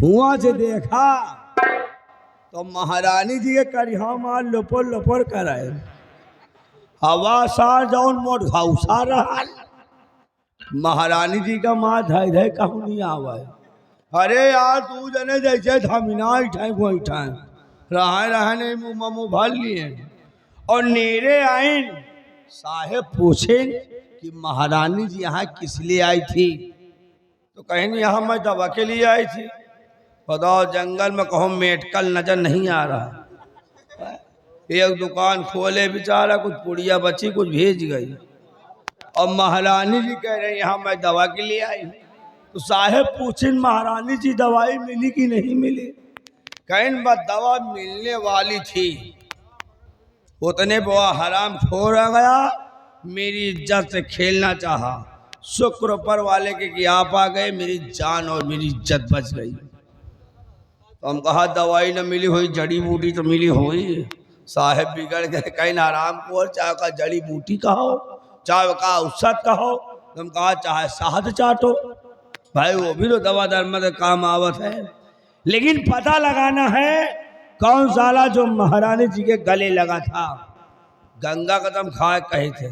हुआ से देखा तो महारानी जी के करिहा मार लोपर लोपर कराए हवा सार जौन मोट घाउसा रहा। महारानी जी का माँ धय धय कहूँ नहीं आवे। अरे यार तू जने जैसे धमिना इठाए वो इठाए रहा नहीं मुँह भर लिए और नेरे आइन साहेब पूछे कि महारानी जी यहाँ किस लिए आई थी तो कहीं नहीं यहाँ मैं दवा के लिए आई थी। बताओ जंगल में कहो मेडिकल नजर नहीं आ रहा। एक दुकान खोले बेचारा कुछ पुड़िया बची कुछ भेज गई और महारानी जी कह रहे यहाँ मैं दवा के लिए आई तो साहेब पूछे महारानी जी दवाई मिली कि नहीं मिली। कहीं बस दवा मिलने वाली थी उतने बुआ हराम खोर आ गया मेरी इज्जत से खेलना चाहा। शुक्र पर वाले के कि आप आ गए मेरी जान और मेरी इज्जत बच गई। तो हम कहा दवाई न मिली हुई जड़ी बूटी तो मिली हुई। साहेब बिगड़ गए कहीं आराम को चाहे का जड़ी बूटी कहो चाहे का औसत कहो। तुम कहा चाहे शहद चाटो भाई वो भी तो दवा दर्मद काम आवत है। लेकिन पता लगाना है कौन साला जो महारानी जी के गले लगा था गंगा कदम खाए कहे थे।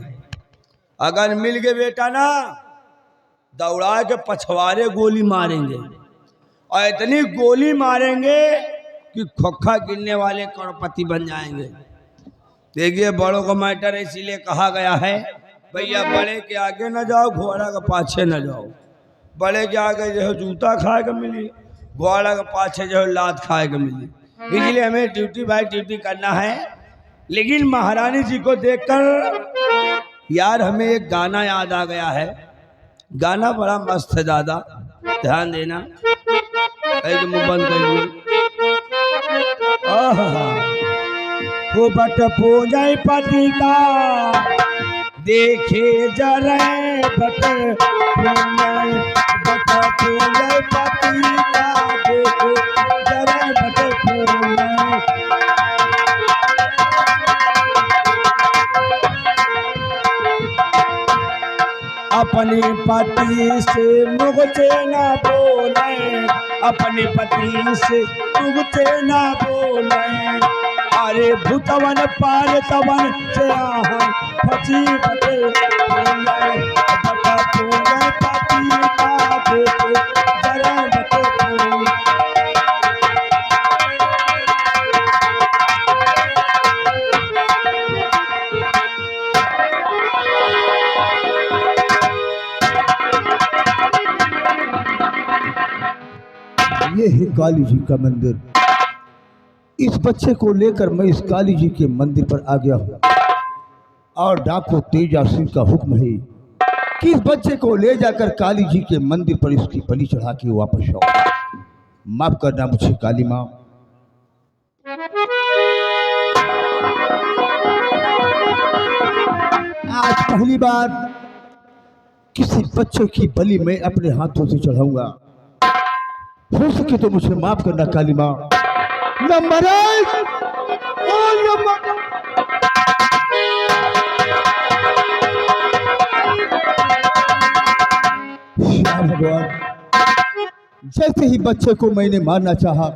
अगर मिल गए बेटा ना दौड़ा के पछवारे गोली मारेंगे और इतनी गोली मारेंगे कि खोखा गिरने वाले करोड़पति बन जाएंगे। देखिए बड़ों का मैटर इसीलिए कहा गया है भैया बड़े के आगे न जाओ घोड़ा के पाछे न जाओ। बड़े के आगे जो है जूता खाए के मिली घोड़ा के पाछे जो है लात खाए के मिली। इसलिए हमें ड्यूटी बाई ड्यूटी करना है। लेकिन महारानी जी को देखकर यार हमें एक गाना याद आ गया है। गाना बड़ा मस्त है दादा ध्यान देना। मुंह बंद कर लियो। वो बट पूजय पति का देखे जरे बट पूजय पति का देखे जरे बट पूजय। अपने पति से मुँह से ना बोले अपने पति से मुँह से ना बोले। अरे भूतवन पार तवन से आहन फची बटे बता पूरे पति का देखे जरा बटे। ये है काली जी का मंदिर। इस बच्चे को लेकर मैं इस काली जी के मंदिर पर आ गया हूँ और डाको तेजा सिंह का हुक्म है कि इस बच्चे को ले जाकर काली जी के मंदिर पर इसकी बलि चढ़ा के वापस आओ। माफ करना मुझे काली माँ। आज पहली बार किसी बच्चे की बलि मैं अपने हाथों से चढ़ाऊंगा। हो सके तो मुझे माफ करना काली माँ। नंबर एक भगवान जैसे ही बच्चे को मैंने मारना चाहा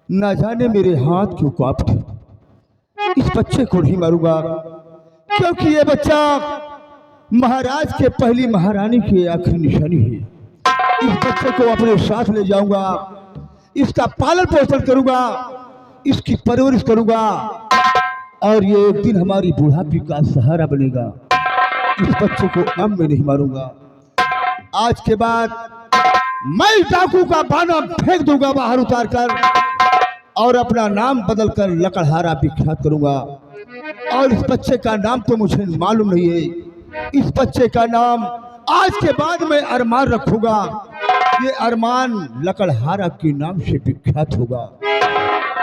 ना जाने मेरे हाथ क्यों कांप उठे। इस बच्चे को नहीं मारूंगा क्योंकि ये बच्चा महाराज के पहली महारानी की आखिरी निशानी है। इस बच्चे को अपने साथ ले जाऊंगा इसका पालन पोषण करूंगा इसकी परवरिश करूंगा और ये एक दिन हमारी बुढ़ापी का सहारा बनेगा। इस बच्चे को अब मैं नहीं मारूंगा। आज के बाद मैं डाकू का बाना फेंक दूंगा बाहर उतार कर और अपना नाम बदलकर लकड़हारा विख्यात करूंगा। और इस बच्चे का नाम तो मुझे मालूम नहीं है। इस बच्चे का नाम आज के बाद मैं अरमान रखूंगा। ये अरमान लकड़हारा के नाम से विख्यात होगा।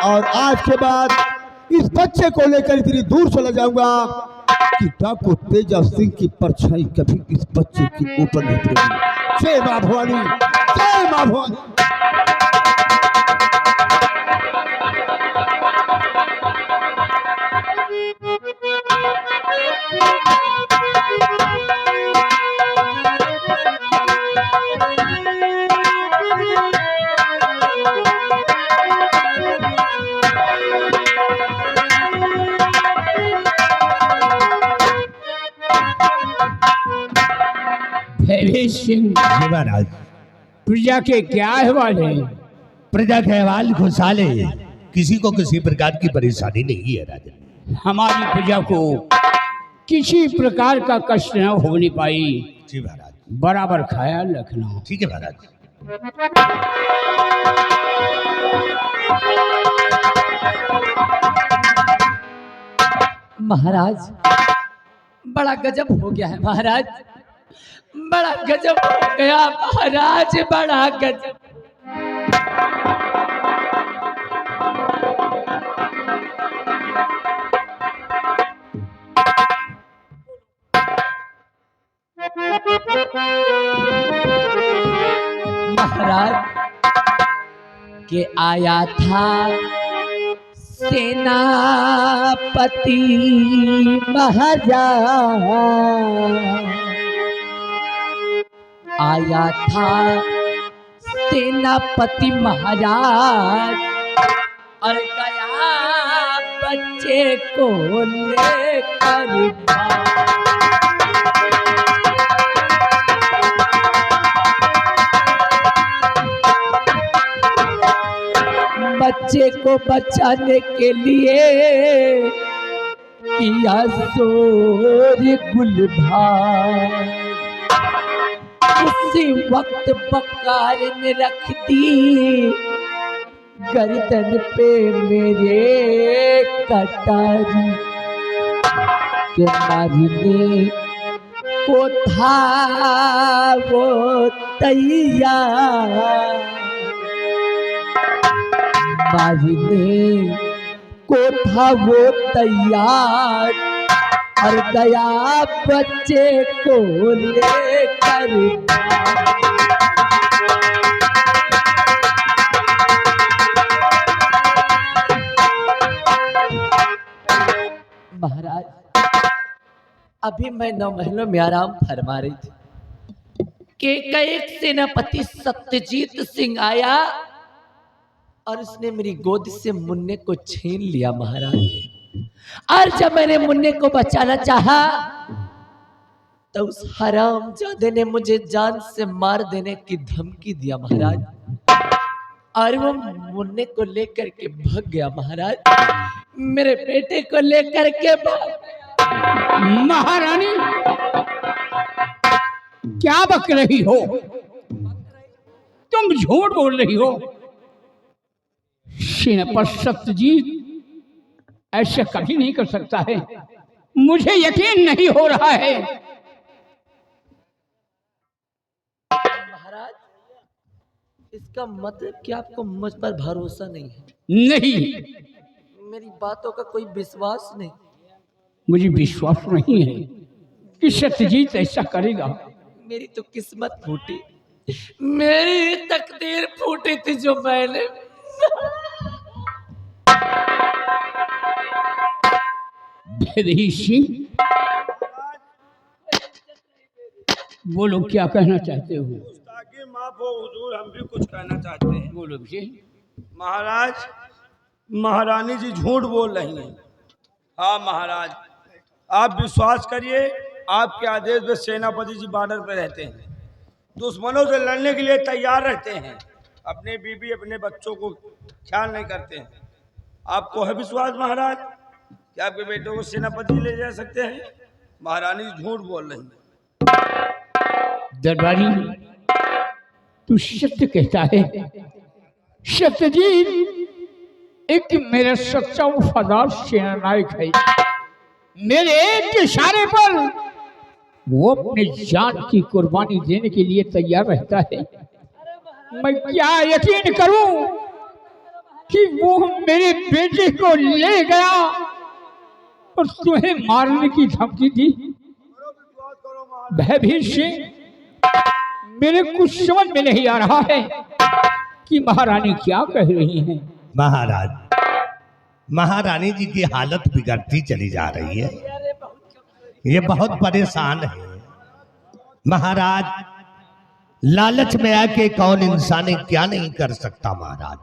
और आज के बाद इस बच्चे को लेकर इतनी दूर चला जाऊंगा कि डाकू तेजा सिंह की परछाई कभी इस बच्चे के ऊपर नहीं पड़ेगी। जय मां भवानी, जय मां भवानी। भयभीत सिंह, जी महाराज। प्रजा के क्या अहवाल है? प्रजा के अहवाल खुशहाल है, किसी को किसी प्रकार की परेशानी नहीं है राजन। हमारी प्रजा को किसी प्रकार का कष्ट न होने पाई, जी महाराज। बराबर ख्याल रखना। ठीक है महाराज। महाराज बड़ा गजब हो गया है महाराज, बड़ा गजब हो गया महाराज, बड़ा गजब। महाराज के आया था सेनापति महाराज, आया था सेनापति महाराज, और गया बच्चे को लेकर बच्चे को बचाने के लिए किया शोर गुलभार। उसी वक्त बकार ने रख दी गर्दन पे मेरे कटारी, के मारने को था वो तैयार, मारने को था वो तैयार, और गया बच्चे को लेकर। महाराज अभी मैं 9 महलों में आराम फरमा रही थी कि एक सेनापति सत्यजीत सिंह आया और उसने मेरी गोद से मुन्ने को छीन लिया महाराज। और जब मैंने मुन्ने को बचाना चाहा तो उस हरामजादे ने मुझे जान से मार देने की धमकी दिया महाराज, और वो मुन्ने को लेकर के भाग गया महाराज, मेरे बेटे को लेकर के भाग गया। महारानी क्या बक रही हो? तुम झूठ बोल रही हो। सेनापति सत्यजीत ऐसा कभी नहीं कर सकता है, मुझे यकीन नहीं हो रहा है। महाराज इसका मतलब कि आपको मुझ पर भरोसा नहीं है? नहीं, मेरी बातों का कोई विश्वास नहीं? मुझे विश्वास नहीं है कि सत्यजीत ऐसा करेगा। मेरी तो किस्मत फूटी, मेरी तकदीर फूटी थी जो मैंने। भयभीत सिंह बोलो, क्या कहना चाहते हो? ताकि माफ हो हुजूर, हम भी कुछ कहना चाहते हैं। बोलो जी। महाराज, महारानी जी झूठ बोल रही हैं। हाँ महाराज, आप विश्वास करिए, आपके आदेश पे सेनापति जी बॉर्डर पे रहते हैं, दुश्मनों से लड़ने के लिए तैयार रहते हैं, अपने बीबी अपने बच्चों को ख्याल नहीं करते हैं। आपको है विश्वास महाराज कि आपके बेटों को सेनापति ले जा सकते हैं? महारानी जी झूठ बोल रही हैं। दरबारी तू सत्य कहता है। सत्यजीत एक मेरा सच्चा वफादार सेनानायक है। मेरे एक इशारे पर वो अपनी जान की कुर्बानी देने के लिए तैयार रहता है। मैं क्या यकीन करूं कि वो मेरे बेटे को ले गया और तुम्हें मारने की धमकी दी? भयभीत सिंह, मेरे कुछ समझ में नहीं आ रहा है कि महारानी क्या कह रही हैं। महाराज, महारानी जी की हालत बिगड़ती चली जा रही है, ये बहुत परेशान है। महाराज, लालच में आके कौन इंसान क्या नहीं कर सकता महाराज,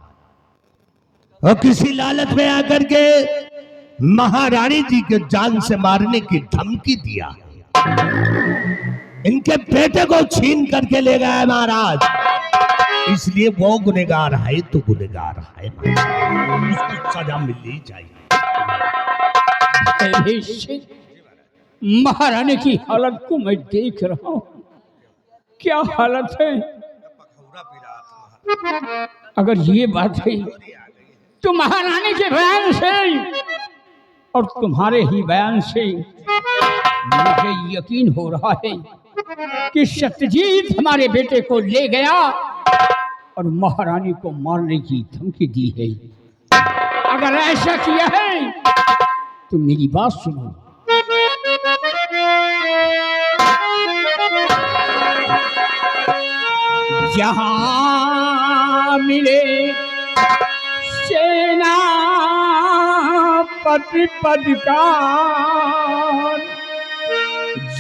और किसी लालच में आकर के महारानी जी के जान से मारने की धमकी दिया। इनके बेटे को छीन करके ले गया है महाराज, इसलिए वो गुनहगार है तो गुनहगार है, उसको सजा मिलनी चाहिए। महारानी की हालत को मैं देख रहा हूँ, क्या हालत है। अगर ये बात है तो महारानी के बयान से और तुम्हारे ही बयान से मुझे यकीन हो रहा है कि सत्यजीत हमारे बेटे को ले गया और महारानी को मारने की धमकी दी है। अगर ऐसा किया है तो मेरी बात सुनो। जहां मिले सेना पति पदकार,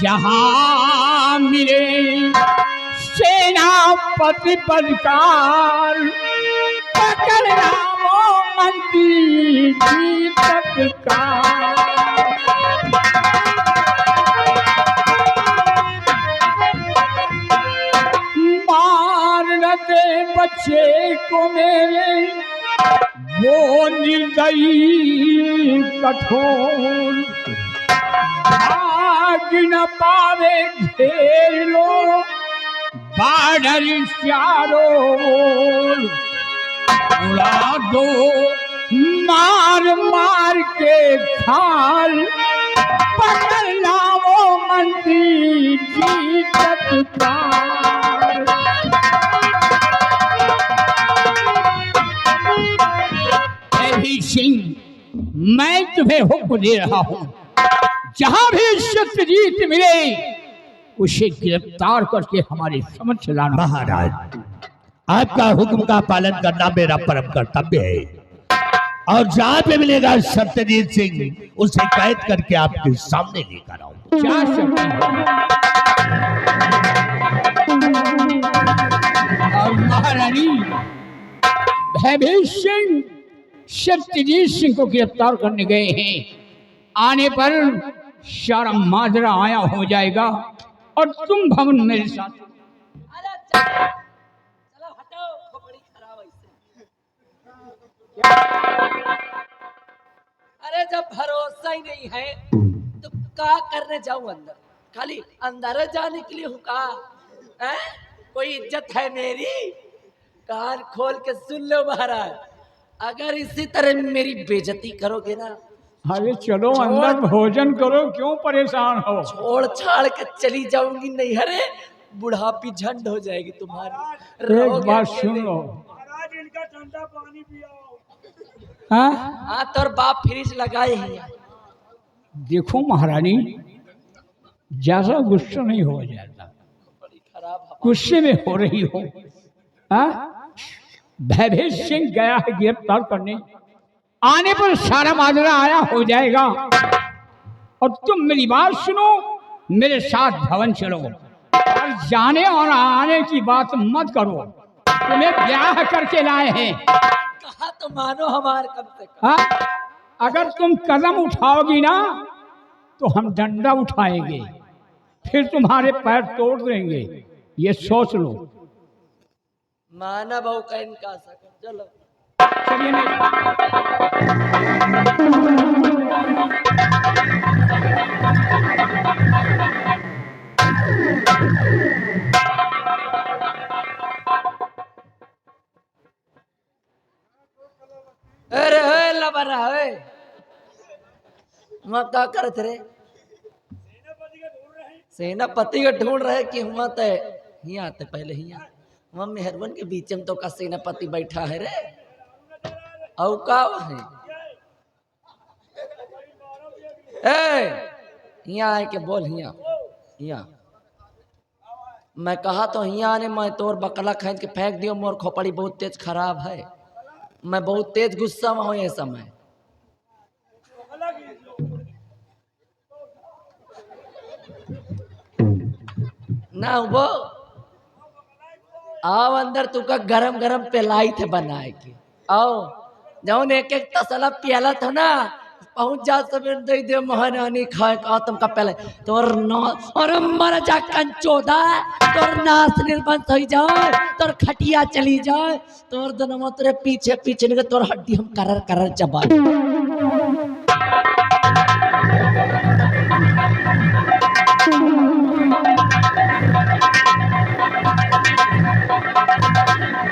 जहां मिले सेना पति पदकार, पकड़ना वो मंत्री जी तत्कार। मार न दे बच्चे को मेरे वो निर्दयी कठोर, भाग न पावे घेर लो बाढ़ चारों ओर। उड़ा दो मार मार के खाल, पकड़ लाओ मंत्री जी तत्कार। सिंह, मैं तुम्हें हुक्म दे रहा हूं, जहां भी सत्यजीत मिले उसे गिरफ्तार करके हमारे समक्ष लाना। महाराज, आपका हुक्म का पालन करना मेरा परम कर्तव्य है, और जहां पे मिलेगा सत्यजीत सिंह उसे कैद करके आपके सामने लेकर आऊं। क्या सकते और महारानी भयभीत सिंह सत्यजीत सिंह को गिरफ्तार करने गए हैं। आने पर सारा माजरा आया हो जाएगा और तुम भवन मेरे साथ। चलो हटाओ, खोपड़ी खराब है। अरे जब भरोसा ही नहीं है तो क्या करने जाऊं अंदर? खाली अंदर जाने के लिए हूँ का? कोई इज्जत है मेरी? कान खोल के सुन लो महाराज, अगर इसी तरह मेरी बेइज्जती करोगे ना, अरे चलो अंदर भोजन करो, क्यों परेशान हो? छोड़ छाड़ के चली जाऊंगी, नहीं हरे बुढ़ापी झंड हो जाएगी तुम्हारी। एक बात सुन लो, महाराज इनका ठंडा पानी पियाओ। हाँ तोर बाप फ्रिज लगाए हैं। देखो महारानी, ज्यादा गुस्सा नहीं हो जाता, बड़ी खराब हवा। गुस्से में हो रही हो। भयभीत सिंह गया है गिरफ्तार करने, आने पर सारा माजरा आया हो जाएगा। और तुम मेरी बात सुनो, मेरे साथ भवन चलो और जाने और आने की बात मत करो। तुम्हें ब्याह करके लाए हैं, कहा तो मानो हमारे कम से कम। अगर तुम कदम उठाओगी ना तो हम डंडा उठाएंगे, फिर तुम्हारे पैर तोड़ देंगे, ये सोच लो। माना बहु का इनका सकम। चलो चलिए नहीं। अरे लबरा है, वहाँ क्या करते रे? सेनापति का ढूंढ रहे कि वहाँ ते यहाँ आते पहले यहाँ वहाँ मेहरबन के बीच में तो का सेनापति बैठा है रे। औ का है यहाँ आए के बोल, यहाँ मैं कहा तो यहाँ आने, मैं तोर बकला खींच के फेंक दियो, मोर खोपड़ी बहुत तेज खराब है, मैं बहुत तेज गुस्सा में हूँ ये समय। ना वो आओ अंदर, तुका गरम गरम पिलाई थे बनाए के। आओ जौन एक एक तसला पियाला था ना, पहुंच जा सब दे दे महारानी खाए का तुमका पहले तोर ना और मर जा कंचोदा तोर नाश निर्बंध हो जाए तोर खटिया चली जाए तोर दोनों तेरे पीछे पीछे निकल तोर हड्डी हम करर करर चबाए